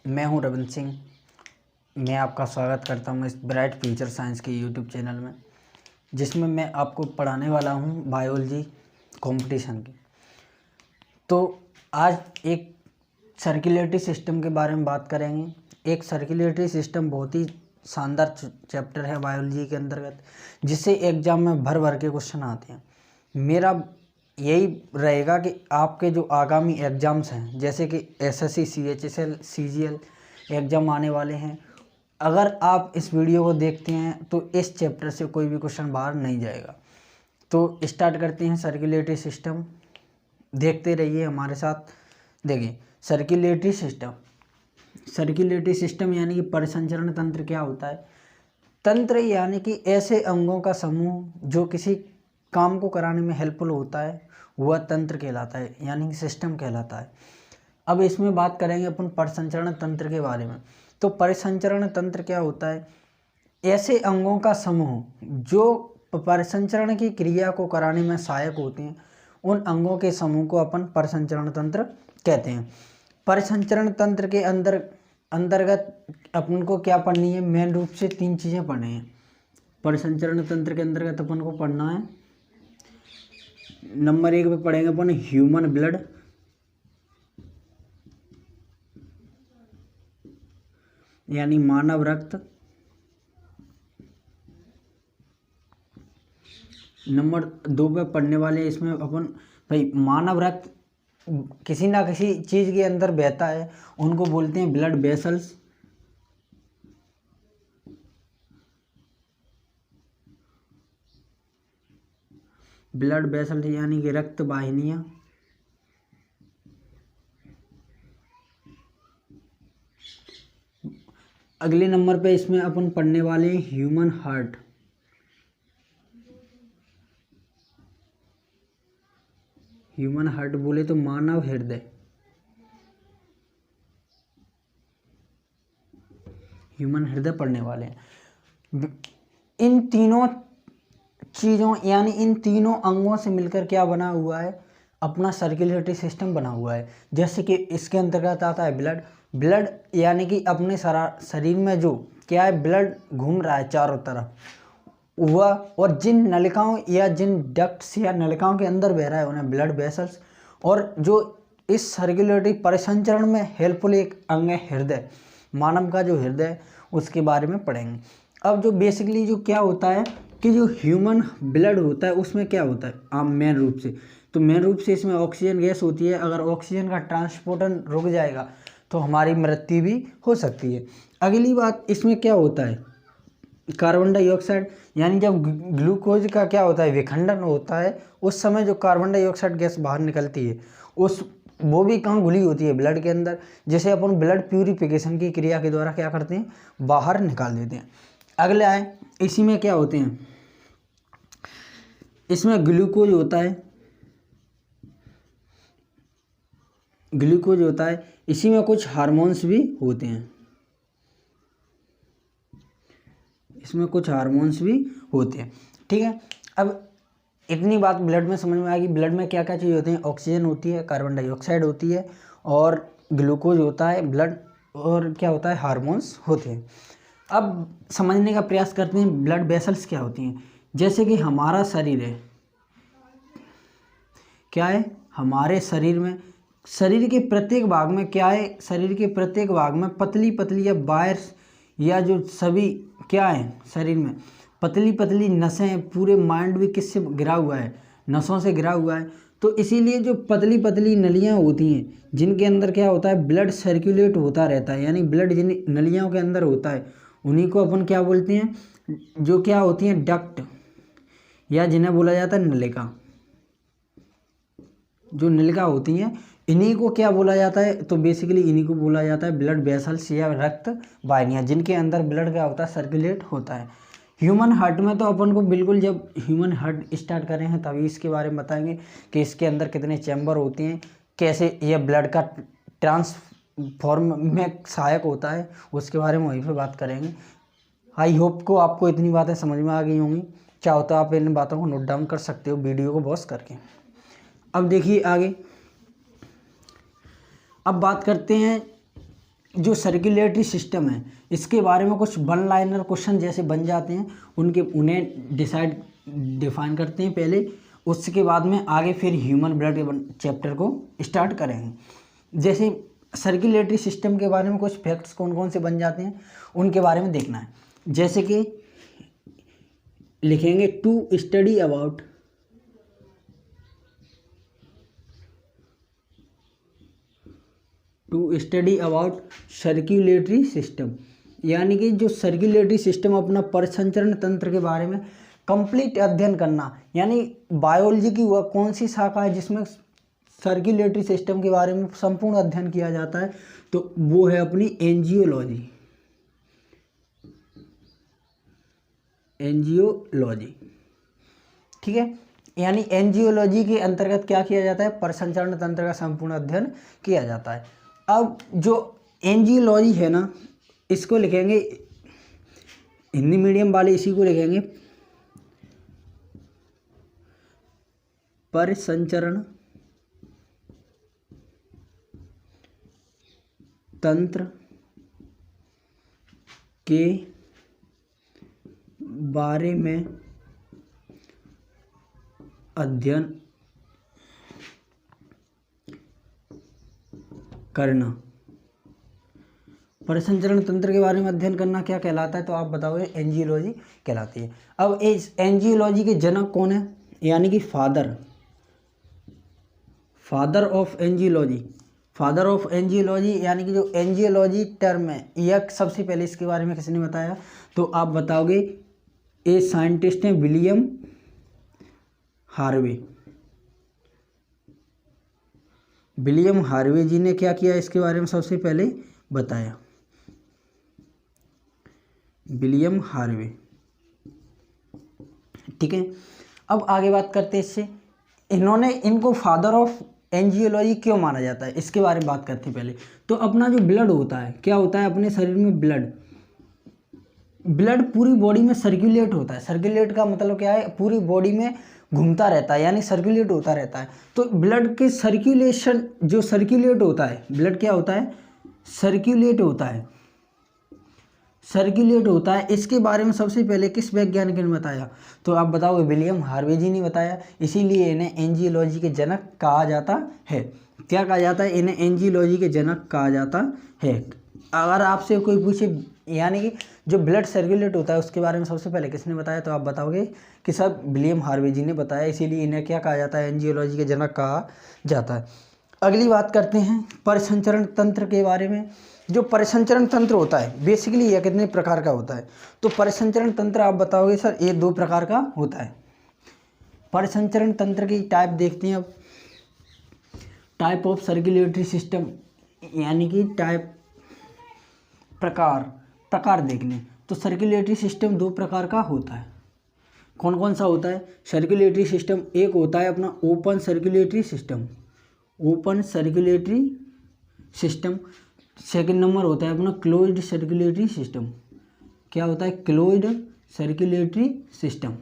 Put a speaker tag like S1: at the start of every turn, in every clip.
S1: मैं हूं रविंद्र सिंह। मैं आपका स्वागत करता हूं इस ब्राइट फ्यूचर साइंस के यूट्यूब चैनल में, जिसमें मैं आपको पढ़ाने वाला हूं बायोलॉजी कंपटीशन की। तो आज एक सर्कुलेटरी सिस्टम के बारे में बात करेंगे। एक सर्कुलेटरी सिस्टम बहुत ही शानदार चैप्टर है बायोलॉजी के अंतर्गत, जिससे एग्जाम में भर भर के क्वेश्चन आते हैं। मेरा यही रहेगा कि आपके जो आगामी एग्ज़ाम्स हैं, जैसे कि एसएससी, सीएचएसएल, सीजीएल एग्ज़ाम आने वाले हैं, अगर आप इस वीडियो को देखते हैं तो इस चैप्टर से कोई भी क्वेश्चन बाहर नहीं जाएगा। तो स्टार्ट करते हैं सर्कुलेटरी सिस्टम। देखते रहिए हमारे साथ। देखिए सर्कुलेटरी सिस्टम यानी कि परिसंचरण तंत्र क्या होता है। तंत्र यानी कि ऐसे अंगों का समूह जो किसी काम को कराने में हेल्पफुल होता है, वह तंत्र कहलाता है, यानी कि सिस्टम कहलाता है। अब इसमें बात करेंगे अपन परिसंचरण तंत्र के बारे में। तो परिसंचरण तंत्र क्या होता है? ऐसे अंगों का समूह जो परिसंचरण की क्रिया को कराने में सहायक होते हैं, उन अंगों के समूह को अपन परिसंचरण तंत्र कहते हैं। परिसंचरण तंत्र के अंतर्गत अपन को क्या पढ़नी है? मेन रूप से 3 चीज़ें पढ़नी हैं। परिसंचरण तंत्र के अंतर्गत अपन को पढ़ना है, नंबर 1 पे पढ़ेंगे अपन ह्यूमन ब्लड, यानी मानव रक्त। नंबर 2 पे पढ़ने वाले इसमें अपन भाई मानव रक्त किसी ना किसी चीज़ के अंदर बहता है, उनको बोलते हैं ब्लड वेसल्स। ब्लड वेसल्स यानी कि रक्त वाहिनियाँ। अगले नंबर पे इसमें अपन पढ़ने वाले हैं ह्यूमन हार्ट। ह्यूमन हार्ट बोले तो मानव हृदय। ह्यूमन हृदय पढ़ने वाले हैं। इन तीनों चीज़ों यानी इन तीनों अंगों से मिलकर क्या बना हुआ है? अपना सर्कुलेटरी सिस्टम बना हुआ है। जैसे कि इसके अंतर्गत आता है ब्लड यानी कि अपने शरीर में जो क्या है, ब्लड घूम रहा है चारों तरफ, वह और जिन नलिकाओं या जिन डक्ट्स या नलिकाओं के अंदर बह रहा है उन्हें ब्लड वेसल्स। और जो इस सर्कुलेटरी परिसंचरण में हेल्पफुल एक अंग है हृदय, मानव का जो हृदय है उसके बारे में पढ़ेंगे। अब जो बेसिकली जो क्या होता है कि जो ह्यूमन ब्लड होता है उसमें क्या होता है मेन रूप से, तो मेन रूप से इसमें ऑक्सीजन गैस होती है। अगर ऑक्सीजन का ट्रांसपोर्टन रुक जाएगा तो हमारी मृत्यु भी हो सकती है। अगली बात, इसमें क्या होता है? कार्बन डाइऑक्साइड, यानी जब ग्लूकोज का क्या होता है, विखंडन होता है, उस समय जो कार्बन डाइऑक्साइड गैस बाहर निकलती है वो भी कहाँ घुली होती है? ब्लड के अंदर। जैसे अपन ब्लड प्यूरिफिकेशन की क्रिया के द्वारा क्या करते हैं? बाहर निकाल देते हैं। अगले आए, इसी में क्या होते हैं? इसमें ग्लूकोज होता है, इसी में कुछ हार्मोन्स भी होते हैं। ठीक है। अब इतनी बात ब्लड में समझ में आएगी। ब्लड में क्या क्या चीज़ होती हैं? ऑक्सीजन होती है, कार्बन डाइऑक्साइड होती है, और ग्लूकोज होता है ब्लड, और क्या होता है? हार्मोन्स होते हैं। अब समझने का प्रयास करते हैं ब्लड वेसल्स क्या होती हैं। जैसे कि हमारा शरीर है, क्या है? हमारे शरीर के प्रत्येक भाग में क्या है? शरीर के प्रत्येक भाग में पतली पतली या वायर्स या जो सभी क्या है शरीर में पतली पतली नसें हैं। पूरे माइंड भी किससे घिरा हुआ है? नसों से घिरा हुआ है। तो इसीलिए जो पतली पतली नलियाँ होती हैं, जिनके अंदर क्या होता है? ब्लड सर्कुलेट होता रहता है, यानी ब्लड जिन नलियों के अंदर होता है उन्हीं को अपन क्या बोलते हैं? जो क्या होती हैं? डक्ट, या जिन्हें बोला जाता है नलिका। जो नलिका होती हैं इन्हीं को क्या बोला जाता है? तो बेसिकली इन्हीं को बोला जाता है ब्लड वेसल्स या रक्त वाहिनियाँ, जिनके अंदर ब्लड क्या होता है? सर्कुलेट होता है। ह्यूमन हार्ट में तो अपन को बिल्कुल, जब ह्यूमन हार्ट स्टार्ट करें हैं तभी इसके बारे में बताएंगे कि इसके अंदर कितने चैम्बर होते हैं, कैसे यह ब्लड का ट्रांसफॉर्म में सहायक होता है, उसके बारे में वहीं पर बात करेंगे। आई होप को आपको इतनी बातें समझ में आ गई होंगी। चाहो तो आप इन बातों को नोट डाउन कर सकते हो वीडियो को पॉज करके। अब देखिए आगे, अब बात करते हैं जो सर्कुलेटरी सिस्टम है इसके बारे में कुछ वन लाइनर क्वेश्चन जैसे बन जाते हैं, उन्हें डिफाइन करते हैं पहले, उसके बाद में आगे फिर ह्यूमन ब्लड के चैप्टर को स्टार्ट करेंगे। जैसे सर्कुलेटरी सिस्टम के बारे में कुछ फैक्ट्स कौन कौन से बन जाते हैं उनके बारे में देखना है। जैसे कि लिखेंगे to study about circulatory system, यानी कि जो सर्कुलेटरी सिस्टम अपना परिसंचरण तंत्र के बारे में कंप्लीट अध्ययन करना, यानी बायोलॉजी की वह कौन सी शाखा है जिसमें सर्कुलेटरी सिस्टम के बारे में संपूर्ण अध्ययन किया जाता है, तो वो है अपनी एंजियोलॉजी। ठीक है, यानी एंजियोलॉजी के अंतर्गत क्या किया जाता है, परिसंचरण तंत्र का संपूर्ण अध्ययन किया जाता है। अब जो एंजियोलॉजी है ना, इसको लिखेंगे हिंदी मीडियम वाले, इसी को लिखेंगे परिसंचरण तंत्र के बारे में अध्ययन करना। परिसंचरण तंत्र के बारे में अध्ययन करना क्या कहलाता है, तो आप बताओगे एंजियोलॉजी कहलाती है। अब इस एंजियोलॉजी के जनक कौन है, यानी कि फादर ऑफ एंजियोलॉजी, यानी कि जो एंजियोलॉजी टर्म है यह सबसे पहले इसके बारे में किसने बताया, तो आप बताओगे ए साइंटिस्ट हैं विलियम हार्वे जी ने क्या किया इसके बारे में सबसे पहले बताया, विलियम हार्वे। ठीक है, अब आगे बात करते हैं इससे, इनको फादर ऑफ एंजियोलॉजी क्यों माना जाता है इसके बारे में बात करते हैं पहले। तो अपना जो ब्लड होता है, क्या होता है अपने शरीर में ब्लड पूरी बॉडी में सर्कुलेट होता है। सर्कुलेट का मतलब क्या है, पूरी बॉडी में घूमता रहता है, यानी सर्कुलेट होता रहता है। तो ब्लड के सर्कुलेशन जो सर्कुलेट होता है, ब्लड क्या होता है, सर्कुलेट होता है। इसके बारे में सबसे पहले किस वैज्ञानिक ने बताया, तो आप बताओगे विलियम हार्वे जी ने बताया। इसीलिए इन्हें एंजियोलॉजी के जनक कहा जाता है। क्या कहा जाता है, इन्हें एंजियोलॉजी के जनक कहा जाता है। अगर आपसे कोई पूछे यानी कि जो ब्लड सर्कुलेट होता है उसके बारे में सबसे पहले किसने बताया, तो आप बताओगे कि सब विलियम हार्वे जी ने बताया। इसीलिए इन्हें क्या कहा जाता है, एंजियोलॉजी के जनक कहा जाता है। अगली बात करते हैं परिसंचरण तंत्र के बारे में। जो परिसंचरण तंत्र होता है बेसिकली यह कितने प्रकार का होता है, तो परिसंचरण तंत्र आप बताओगे सर ये 2 प्रकार का होता है। परिसंचरण तंत्र की टाइप देखते हैं अब, टाइप ऑफ सर्कुलेटरी सिस्टम, यानी कि टाइप प्रकार देख लें तो सर्कुलेटरी सिस्टम 2 प्रकार का होता है। कौन कौन सा होता है सर्कुलेटरी सिस्टम, एक होता है अपना open circulatory system, second number होता है अपना क्लोज्ड सर्कुलेटरी सिस्टम। क्या होता है, क्लोज्ड सर्कुलेटरी सिस्टम।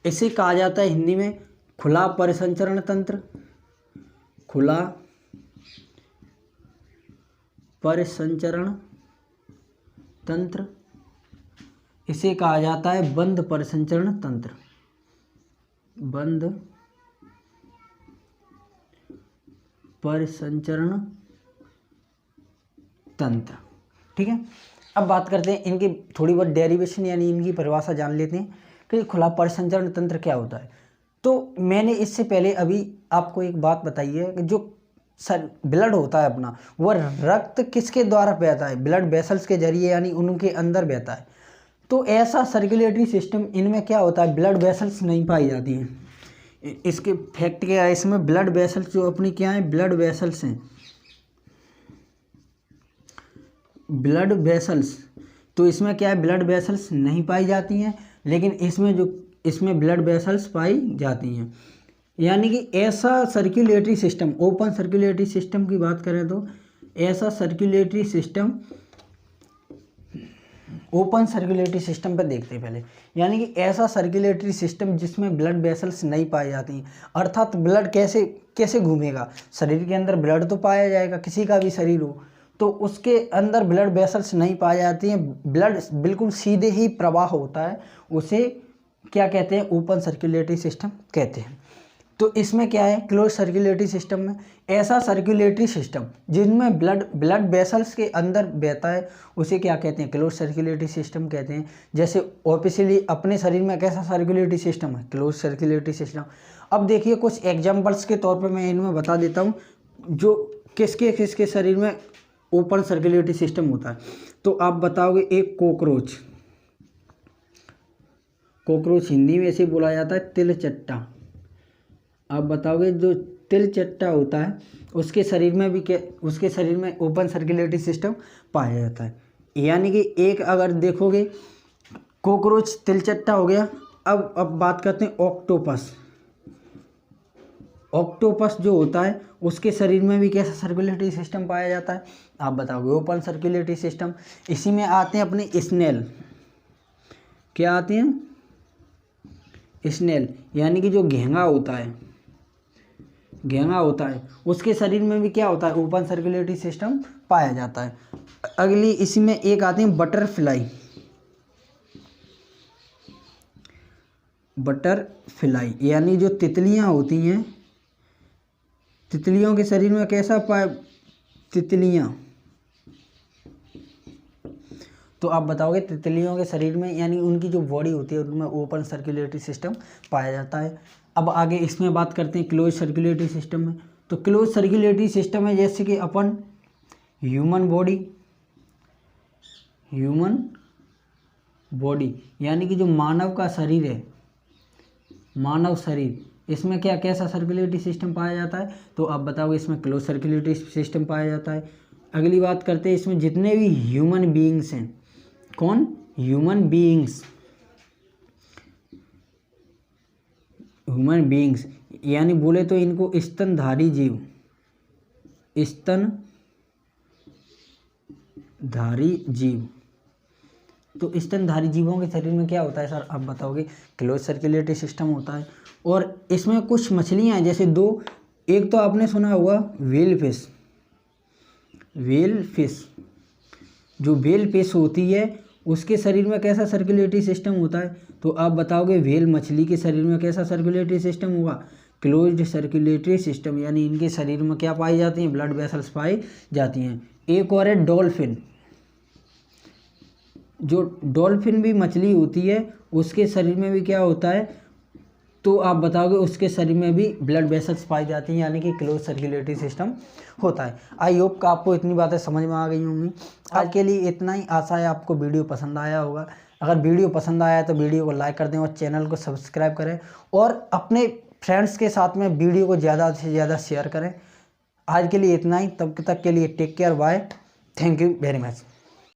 S1: इसे कहा जाता है हिंदी में खुला परिसंचरण तंत्र, खुला परिसंचरण तंत्र। इसे कहा जाता है बंद परिसंचरण तंत्र, बंद परिसंचरण तंत्र। ठीक है, अब बात करते हैं इनकी थोड़ी बहुत डेरिवेशन यानी इनकी परिभाषा जान लेते हैं कि खुला परिसंचरण तंत्र क्या होता है। तो मैंने इससे पहले अभी आपको एक बात बताई है कि जो ब्लड होता है अपना, वह रक्त किसके द्वारा बहता है, ब्लड वेसल्स के जरिए, यानी उनके अंदर बहता है। तो ऐसा सर्कुलेटरी सिस्टम इनमें क्या होता है, ब्लड वेसल्स नहीं पाई जाती हैं। इसके फैक्ट क्या है, इसमें ब्लड वेसल्स जो अपनी क्या है, ब्लड वेसल्स हैं, ब्लड वेसल्स। तो इसमें क्या है, ब्लड वेसल्स नहीं पाई जाती हैं, लेकिन इसमें ब्लड वेसल्स पाई जाती हैं। यानी कि ऐसा circulatory system, open circulatory system की बात करें तो ऐसा circulatory system, open circulatory system पर देखते हैं पहले। यानी कि ऐसा सर्कुलेटरी सिस्टम जिसमें ब्लड वेसल्स नहीं पाई जाती, अर्थात ब्लड कैसे घूमेगा, शरीर के अंदर ब्लड तो पाया जाएगा, किसी का भी शरीर हो तो उसके अंदर ब्लड वेसल्स नहीं पाए जाती हैं, ब्लड बिल्कुल सीधे ही प्रवाह होता है, उसे क्या कहते हैं, ओपन सर्कुलेटरी सिस्टम कहते हैं। तो इसमें क्या है, क्लोज सर्कुलेटरी सिस्टम में ऐसा सर्कुलेटरी सिस्टम जिनमें ब्लड वेसल्स के अंदर बहता है उसे क्या कहते हैं, क्लोज सर्कुलेटरी सिस्टम कहते हैं। जैसे ऑब्वियसली अपने शरीर में कैसा सर्कुलेटरी सिस्टम है, क्लोज सर्कुलेटरी सिस्टम। अब देखिए कुछ एग्जांपल्स के तौर पे मैं इनमें बता देता हूँ जो किसके किसके शरीर में ओपन सर्कुलेटरी सिस्टम होता है। तो आप बताओगे, एक कोकरोच हिंदी में ऐसे बोला जाता है तिलचट्टा। आप बताओगे जो तिलचट्टा होता है उसके शरीर में भी उसके शरीर में ओपन सर्कुलेटरी सिस्टम पाया जाता है। यानी कि एक अगर देखोगे कोकरोच तिलचट्टा हो गया। अब बात करते हैं ऑक्टोपस जो होता है उसके शरीर में भी कैसा सर्कुलेटरी सिस्टम पाया जाता है, आप बताओगे ओपन सर्कुलेटरी सिस्टम। इसी में आते हैं अपने स्नेल, क्या आते हैं, स्नेल यानी कि जो घेंगा होता है उसके शरीर में भी क्या होता है, ओपन सर्कुलेटरी सिस्टम पाया जाता है। अगली इसी में एक आते हैं बटरफ्लाई यानी जो तितलियां होती हैं, तितलियों के शरीर में कैसा तितलियां, तो आप बताओगे तितलियों के शरीर में यानी उनकी जो बॉडी होती है उनमें ओपन सर्कुलेटरी सिस्टम पाया जाता है। अब आगे इसमें बात करते हैं क्लोज सर्कुलेटरी सिस्टम में। तो क्लोज सर्कुलेटरी सिस्टम में जैसे कि अपन ह्यूमन बॉडी यानी कि जो मानव का शरीर है, मानव शरीर, इसमें क्या कैसा सर्कुलेटरी सिस्टम पाया जाता है, तो आप बताओगे इसमें क्लोज सर्कुलेटरी सिस्टम पाया जाता है। अगली बात करते हैं इसमें जितने भी ह्यूमन बीइंग्स हैं, कौन, ह्यूमन बीइंग्स यानी बोले तो इनको स्तनधारी जीव। तो स्तनधारी जीवों के शरीर में क्या होता है सर, आप बताओगे क्लोज सर्कुलेटरी सिस्टम होता है। और इसमें कुछ मछलियां हैं जैसे दो, एक तो आपने सुना होगा व्हेल फिश, जो व्हेल फिश होती है उसके शरीर में कैसा सर्कुलेटरी सिस्टम होता है, तो आप बताओगे व्हेल मछली के शरीर में कैसा सर्कुलेटरी सिस्टम होगा, क्लोज्ड सर्कुलेटरी सिस्टम। यानी इनके शरीर में क्या पाई जाती हैं, ब्लड वेसल्स पाई जाती हैं। एक और है डॉल्फिन, जो डॉल्फिन भी मछली होती है उसके शरीर में भी क्या होता है, तो आप बताओगे उसके शरीर में भी ब्लड वेसल्स पाई जाती हैं यानी कि क्लोज सर्कुलेटरी सिस्टम होता है। आई होप कि आपको इतनी बातें समझ में आ गई होंगी। आज के लिए इतना ही, आशा है आपको वीडियो पसंद आया होगा। अगर वीडियो पसंद आया है तो वीडियो को लाइक कर दें और चैनल को सब्सक्राइब करें और अपने फ्रेंड्स के साथ में वीडियो को ज़्यादा से ज़्यादा शेयर करें। आज के लिए इतना ही, तब तक के लिए take care, bye, thank you very much.